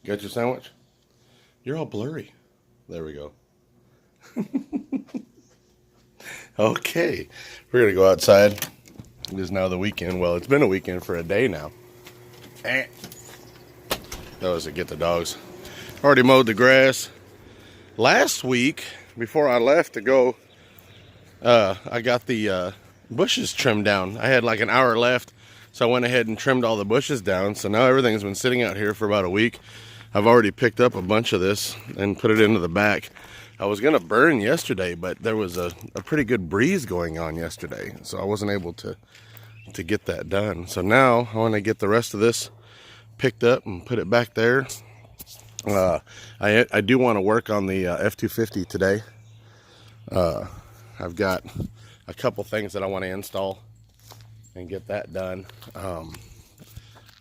Got your sandwich? You're all blurry. There we go. Okay, we're gonna go outside. It is now the weekend. Well, it's been a weekend for a day now. That was to get the dogs. Already mowed the grass. Last week, before I left to go, I got the bushes trimmed down. I had like an hour left, so I went ahead and trimmed all the bushes down. So now everything's been sitting out here for about a week. I've already picked up a bunch of this and put it into the back. I was gonna burn yesterday, but there was a pretty good breeze going on yesterday, so I wasn't able to get that done. So now I want to get the rest of this picked up and put it back there. I do want to work on the F-250 today. I've got a couple things that I want to install and get that done.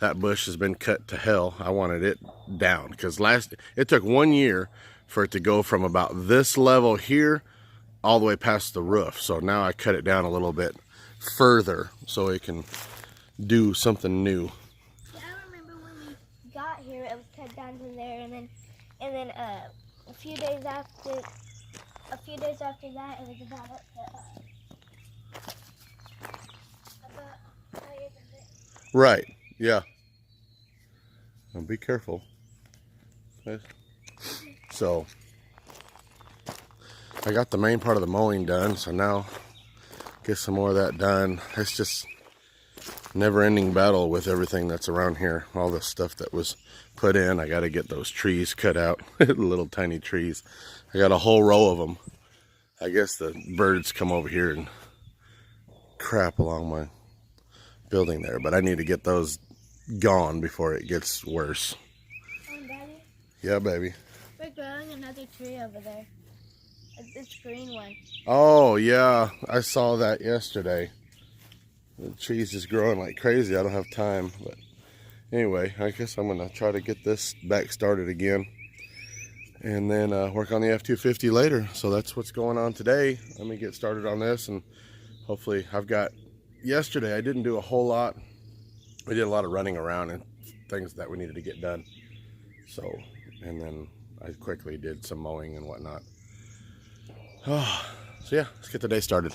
That bush has been cut to hell. I wanted it down because it took 1 year for it to go from about this level here all the way past the roof. So now I cut it down a little bit further so it can do something new. Yeah, I remember when we got here, it was cut down to there, and then a few days after that, it was about up to about higher than this. Right. Yeah. Now be careful. So I got the main part of the mowing done, so now get some more of that done. It's just never-ending battle with everything that's around here. All the stuff that was put in, I got to get those trees cut out. Little tiny trees. I got a whole row of them. I guess the birds come over here and crap along my building there, but I need to get those gone before it gets worse. Daddy? Yeah, baby. We're growing another tree over there. This green one. Oh, yeah. I saw that yesterday. The tree's just growing like crazy. I don't have time. But anyway, I guess I'm going to try to get this back started again. And then work on the F-250 later. So that's what's going on today. Let me get started on this. And hopefully yesterday I didn't do a whole lot. We did a lot of running around and things that we needed to get done. So, and then I quickly did some mowing and whatnot. Oh, so yeah, let's get the day started.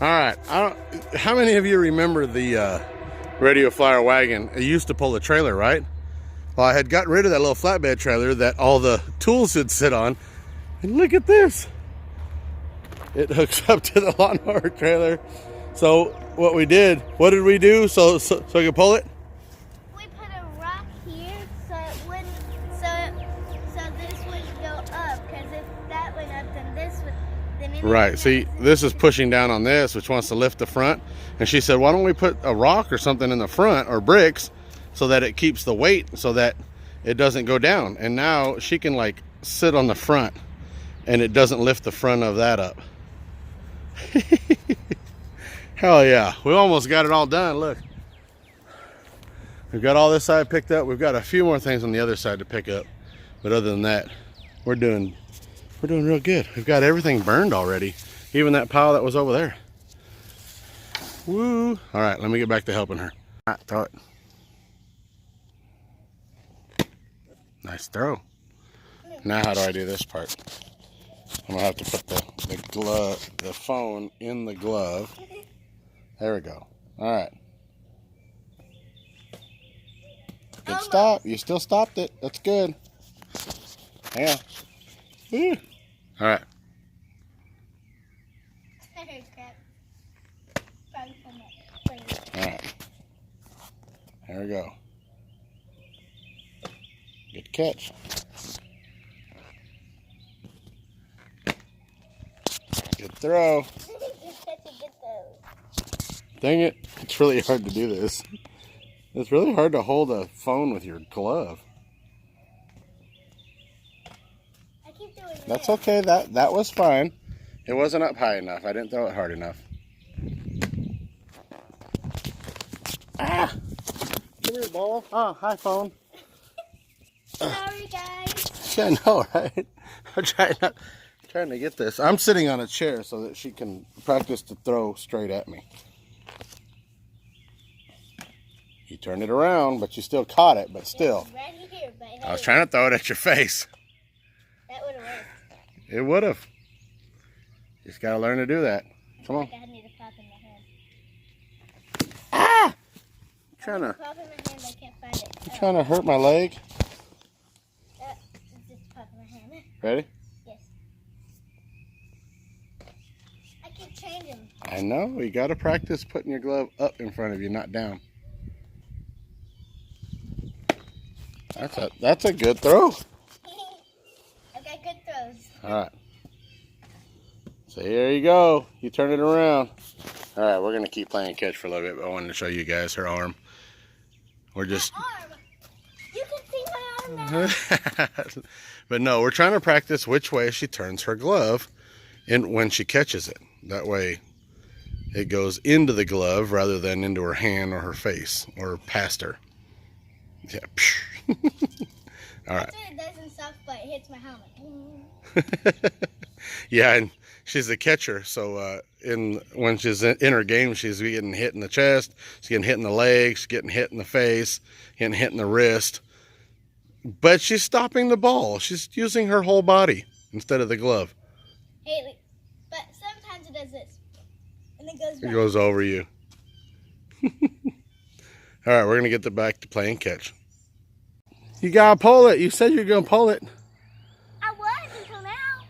All right, how many of you remember the Radio Flyer wagon? It used to pull the trailer, right? Well, I had gotten rid of that little flatbed trailer that all the tools would sit on. And look at this. It hooks up to the lawnmower trailer. So what we did we do so I could pull it? We put a rock here so it wouldn't, so this wouldn't go up, because if that went up, then this would, then it Right, see, this is pushing down on this, which wants to lift the front. And she said, why don't we put a rock or something in the front, or bricks, so that it keeps the weight, so that it doesn't go down. And now she can like sit on the front, and it doesn't lift the front of that up. Hell yeah, we almost got it all done. Look, we've got all this side picked up. We've got a few more things on the other side to pick up, but other than that, we're doing real good. We've got everything burned already, even that pile that was over there. Woo! All right, let me get back to helping her. All right, throw it. Nice throw. Now how do I do this part? I'm gonna have to put the phone in the glove. There we go. All right. Good stop. You still stopped it. That's good. Yeah. Woo. All right. All right. There we go. Good catch. Good throw. Dang it. It's really hard to do this. It's really hard to hold a phone with your glove. I keep doing this. That's okay. That was fine. It wasn't up high enough. I didn't throw it hard enough. Ah! Come here, ball. Oh, hi, phone. Sorry, guys. Yeah, I know, right? I'm trying to get this. I'm sitting on a chair so that she can practice to throw straight at me. You turned it around, but you still caught it, but still. Right here, but hey, I was trying to throw it at your face. that would have worked. It would have. Just got to learn to do that. Come on. I need to pop in my hand. Ah! Trying to Pop in my hand, I can't find it. trying to hurt my leg. Just pop in my hand. Ready? Yes. I keep changing. I know. You got to practice putting your glove up in front of you, not down. That's a good throw. I've got good throws. All right. So here you go. You turn it around. All right, we're going to keep playing catch for a little bit, but I wanted to show you guys her arm. We're just... My arm. You can see my arm now. But no, we're trying to practice which way she turns her glove when she catches it. That way it goes into the glove rather than into her hand or her face or past her. Yeah. All right. That's what it does in soft, but it hits my helmet. Yeah, and she's a catcher, so when she's in her game, she's getting hit in the chest, she's getting hit in the legs, she's getting hit in the face, getting hit in the wrist. But she's stopping the ball. She's using her whole body instead of the glove. Hey, but sometimes it does this, and it goes back. It goes over you. All right, we're going to get back to playing catch. You got to pull it. You said you're going to pull it. I was until now.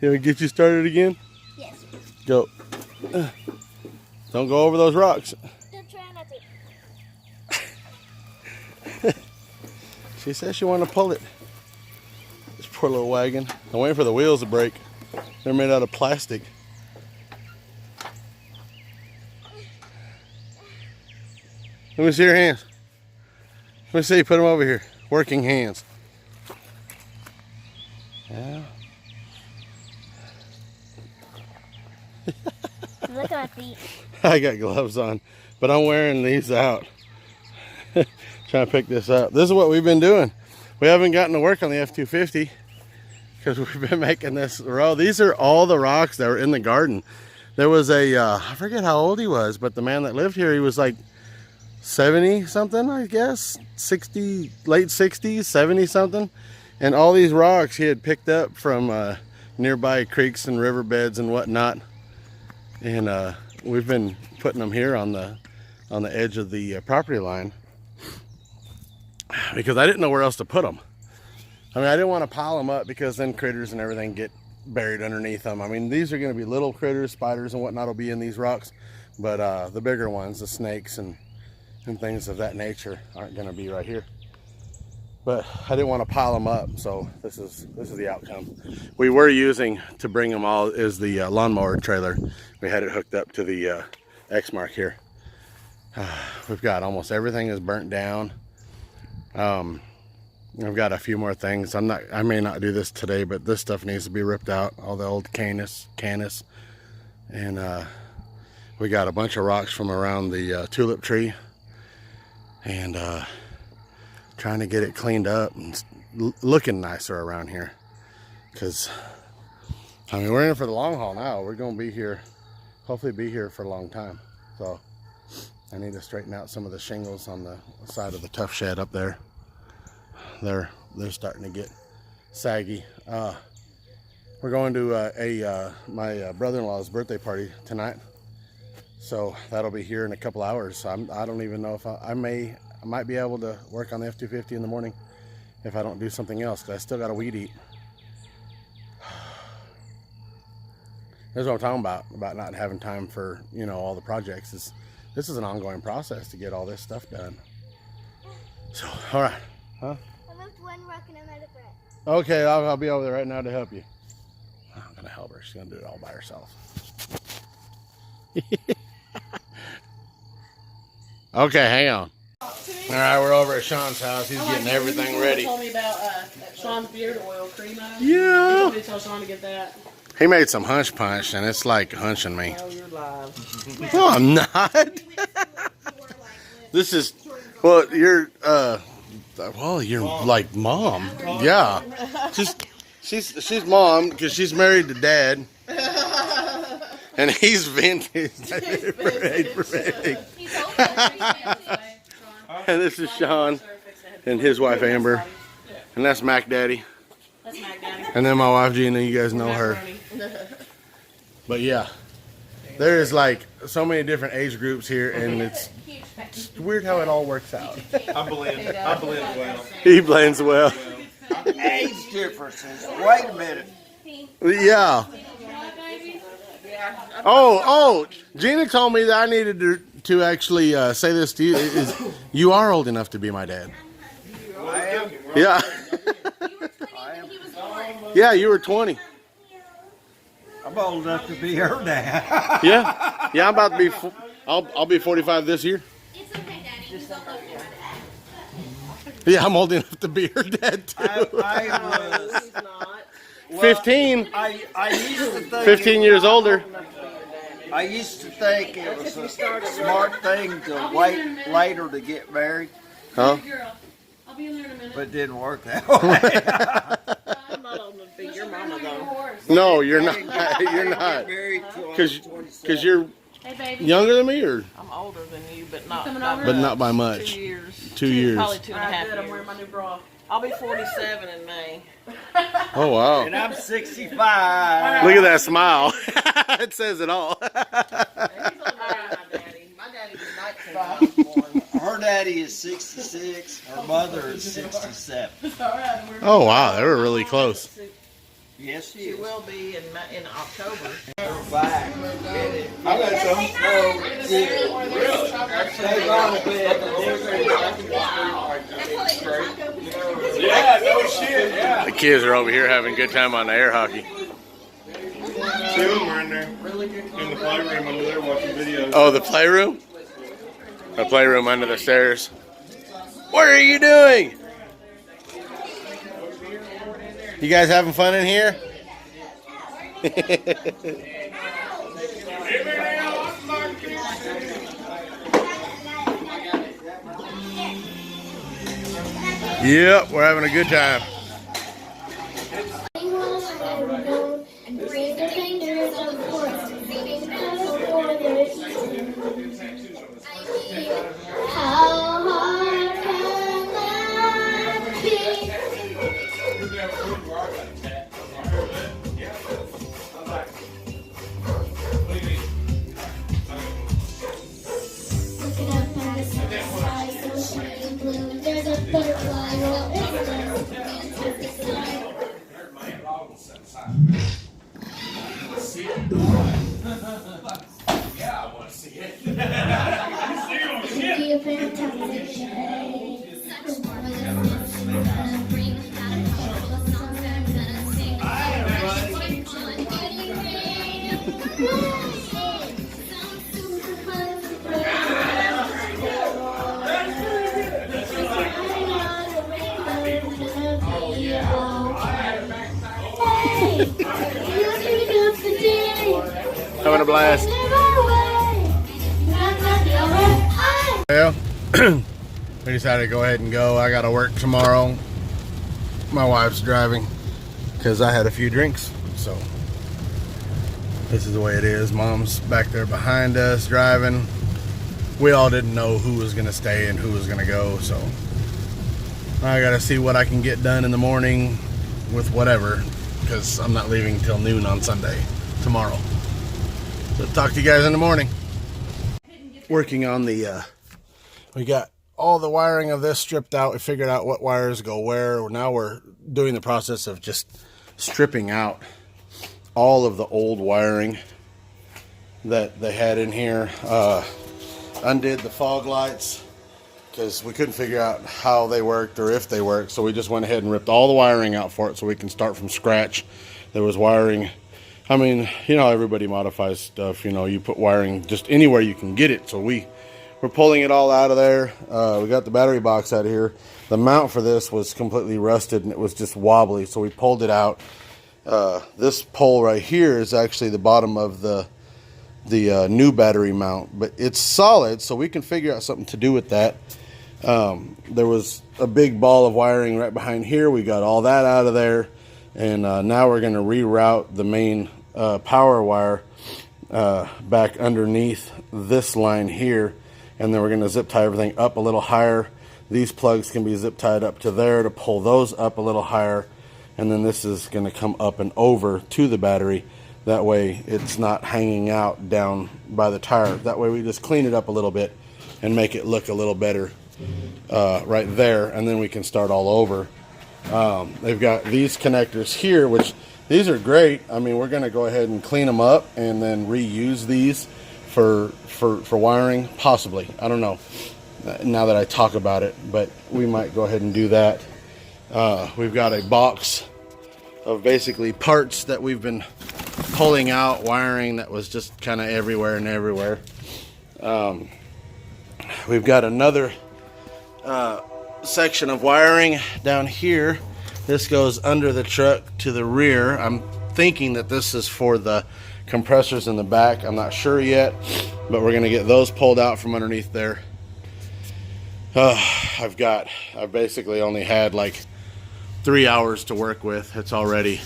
Can we get you started again? Yes. Go. Don't go over those rocks. Don't try not to. She says she wanted to pull it. This poor little wagon. I'm waiting for the wheels to break. They're made out of plastic. Let me see your hands. Let me see you put them over here. Working hands. Yeah. Look at my feet. I got gloves on, but I'm wearing these out. Trying to pick this up. This is what we've been doing. We haven't gotten to work on the F-250 because we've been making this row. These are all the rocks that were in the garden. There was I forget how old he was, but the man that lived here, he was like 70 something, I guess, 60, late 60s, 70 something. And all these rocks he had picked up from nearby creeks and riverbeds and whatnot. And we've been putting them here on the edge of the property line because I didn't know where else to put them. I mean, I didn't want to pile them up because then critters and everything get buried underneath them. I mean, these are going to be little critters, spiders and whatnot will be in these rocks, but the bigger ones, the snakes and things of that nature, aren't going to be right here. But I didn't want to pile them up, so this is the outcome. We were using to bring them all is the lawnmower trailer. We had it hooked up to the Exmark here. We've got almost everything is burnt down. I've got a few more things. I may not do this today, but this stuff needs to be ripped out. All the old canis, and we got a bunch of rocks from around the tulip tree, and trying to get it cleaned up and looking nicer around here. Because I mean, we're in it for the long haul now. We're going to be here, hopefully be here for a long time. So I need to straighten out some of the shingles on the side of the tough shed up there. They're starting to get saggy. We're going to my brother-in-law's birthday party tonight, so that'll be here in a couple hours. I don't even know if I might be able to work on the F-250 in the morning if I don't do something else, because I still got to weed eat. That's what I'm talking about not having time for, you know, all the projects. This is an ongoing process to get all this stuff done. So, all right. Huh? I moved one rock and I'm out of breath. Okay, I'll be over there right now to help you. I'm not gonna help her. She's gonna do it all by herself. Okay, hang on. All right, we're over at Sean's house. He's getting everything ready. Told me about Sean's beard oil cream. Yeah. Somebody tell Sean to get that. He made some hunch punch, and it's like hunching me. Oh, you're live. No, I'm not. This is, well, you're like mom. Yeah. She's mom because she's married to dad. And he's vintage. And this is Sean and his wife Amber. And that's Mac Daddy. That's Mac Daddy. And then my wife Gina, you guys know her. But yeah, there is like so many different age groups here, and it's weird how it all works out. I blend well. He blends well. Age differences. Wait a minute. Yeah. Oh, Gina told me that I needed to actually say this to you. You are old enough to be my dad. I am. Yeah. Yeah, you were 20. I'm old enough to be her dad. Yeah. Yeah, I'm about to be. I'll be 45 this year. It's okay, Daddy. You don't look your dad. Yeah, I'm old enough to be her dad too. I was. He's not. 15. I used to think 15 years older. I used to think it was a smart thing to wait later to get married, Huh? Girl, I'll be in there in a minute. but it didn't work that way. I'm not old enough to be your mama though. No, you're not. You're not. Married till I was 27. Because you're Hey baby. younger than me, or I'm older than you, but not. but not by much. 2 years. 2 years. Probably 2.5 years. I'm wearing my new bra. I'll be 47 in May. Oh wow! And I'm 65. Look at that smile. It says it all. He's older than my daddy. My daddy was 19 when I was born. Her daddy is 66. Her mother is 67. Oh wow, they were really close. Yes, she She is. will be in October. Her back. Get it. I got some. Stay on a bit. Yeah, no shit, yeah. The kids are over here having a good time on the air hockey. 2 of them are in there. In the playroom under there watching videos. Oh, the playroom? The playroom under the stairs. What are you doing? You guys having fun in here? Yep, we're having a good time. And bring the fingers of the forest, leaving paddle for their How hard can that be? Looking up at the sky, so shiny blue. There's a butterfly, well, it's a fantastic sight. Be a fantastic day. Having a blast. Well, we decided to go ahead and go. I got to work tomorrow. My wife's driving because I had a few drinks. So this is the way it is. Mom's back there behind us driving. We all didn't know who was going to stay and who was going to go. So I got to see what I can get done in the morning with whatever, because I'm not leaving till noon on Sunday tomorrow. So talk to you guys in the morning. Working on the, we got all the wiring of this stripped out. We figured out what wires go where. Now we're doing the process of just stripping out all of the old wiring that they had in here. Undid the fog lights because we couldn't figure out how they worked or if they worked. So we just went ahead and ripped all the wiring out for it so we can start from scratch. There was wiring. I mean, you know, everybody modifies stuff. You know, you put wiring just anywhere you can get it. So we're pulling it all out of there. We got the battery box out of here. The mount for this was completely rusted and it was just wobbly. So we pulled it out. This pole right here is actually the bottom of the new battery mount, but it's solid, so we can figure out something to do with that. There was a big ball of wiring right behind here. We got all that out of there, and now we're going to reroute the main power wire back underneath this line here, and then we're going to zip tie everything up a little higher. These plugs can be zip tied up to there to pull those up a little higher, and then this is going to come up and over to the battery. That way it's not hanging out down by the tire. That way we just clean it up a little bit and make it look a little better right there, and then we can start all over. They've got these connectors here, which these are great. I mean, we're going to go ahead and clean them up and then reuse these for wiring, possibly. I don't know now that I talk about it, but we might go ahead and do that. We've got a box of basically parts that we've been pulling out, wiring that was just kind of everywhere and everywhere. We've got another section of wiring down here. This goes under the truck to the rear. I'm thinking that this is for the compressors in the back. I'm not sure yet, but we're gonna get those pulled out from underneath there. I've basically only had like 3 hours to work with. It's already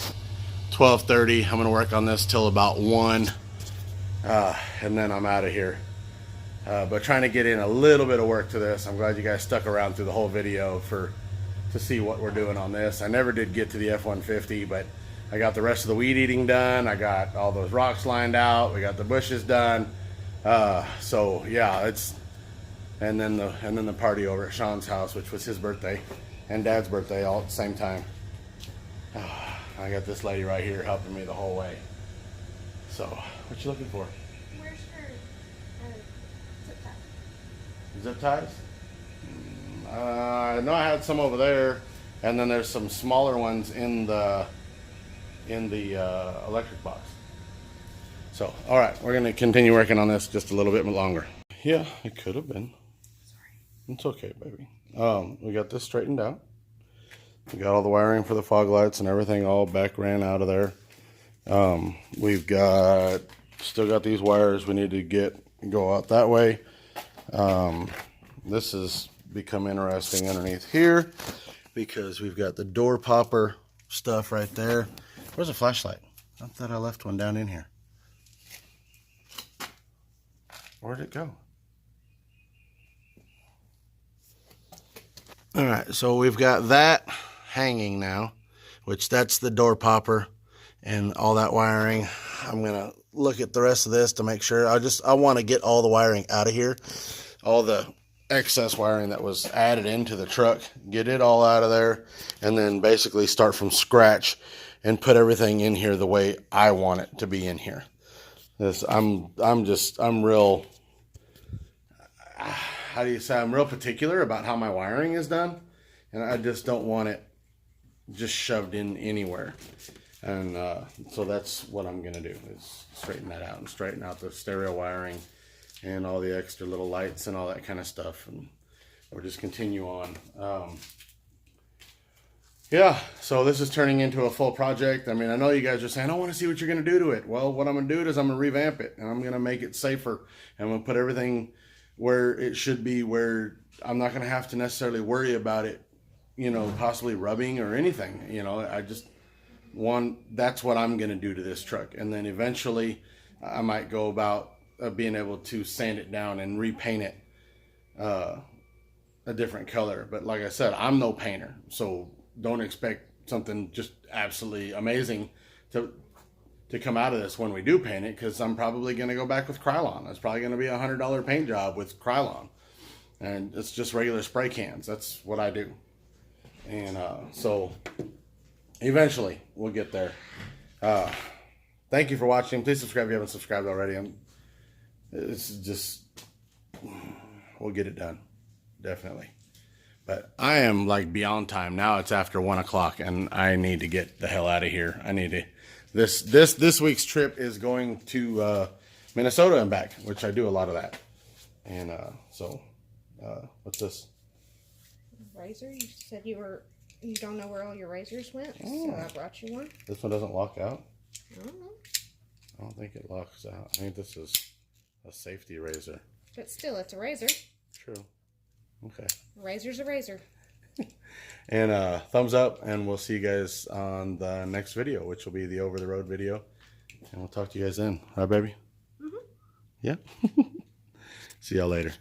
12:30. I'm gonna work on this till about 1, and then I'm out of here. But trying to get in a little bit of work to this. I'm glad you guys stuck around through the whole video to see what we're doing on this. I never did get to the F-150, but I got the rest of the weed eating done. I got all those rocks lined out. We got the bushes done. So yeah, and then the party over at Sean's house, which was his birthday and Dad's birthday all at the same time. I got this lady right here helping me the whole way. So, what you looking for? Where's your zip tie? Zip ties? I know I had some over there, and then there's some smaller ones in the electric box. So, all right, we're gonna continue working on this just a little bit longer. Yeah, it could have been. Sorry. It's okay, baby. We got this straightened out. We got all the wiring for the fog lights and everything all back ran out of there. We've still got these wires we need to go out that way. This has become interesting underneath here because we've got the door popper stuff right there. Where's the flashlight? I thought I left one down in here. Where'd it go? All right, so we've got that hanging now, which that's the door popper and all that wiring. I'm gonna look at the rest of this to make sure. I want to get all the wiring out of here, all the excess wiring that was added into the truck, get it all out of there, and then basically start from scratch and put everything in here the way I want it to be in here. I'm real, how do you say, I'm real particular about how my wiring is done, and I just don't want it just shoved in anywhere. And so that's what I'm gonna do, is straighten that out and straighten out the stereo wiring and all the extra little lights and all that kind of stuff, and we'll just continue on. Yeah, so this is turning into a full project. I mean, I know you guys are saying, I want to see what you're gonna do to it. Well, what I'm gonna do is I'm gonna revamp it, and I'm gonna make it safer, and I'm gonna put everything where it should be, where I'm not gonna have to necessarily worry about it, you know, possibly rubbing or anything. You know, that's what I'm gonna do to this truck, and then eventually I might go about being able to sand it down and repaint it a different color. But like I said, I'm no painter, so don't expect something just absolutely amazing to come out of this when we do paint it, because I'm probably going to go back with Krylon. It's probably going to be a $100 paint job with Krylon, and it's just regular spray cans. That's what I do. And so eventually we'll get there. Thank you for watching. Please subscribe if you haven't subscribed already. It's just, we'll get it done, definitely. But I am like beyond time now. It's after 1 o'clock, and I need to get the hell out of here. I need to. This week's trip is going to Minnesota and back, which I do a lot of that. And so, what's this? Razor. You said you don't know where all your razors went, so I brought you one. This one doesn't lock out? I don't know. I don't think it locks out. I think this is a safety razor. But still, it's a razor. True. Okay. A razor's a razor. And thumbs up, and we'll see you guys on the next video, which will be the over the road video. And we'll talk to you guys then. All right, baby? Yeah. See y'all later.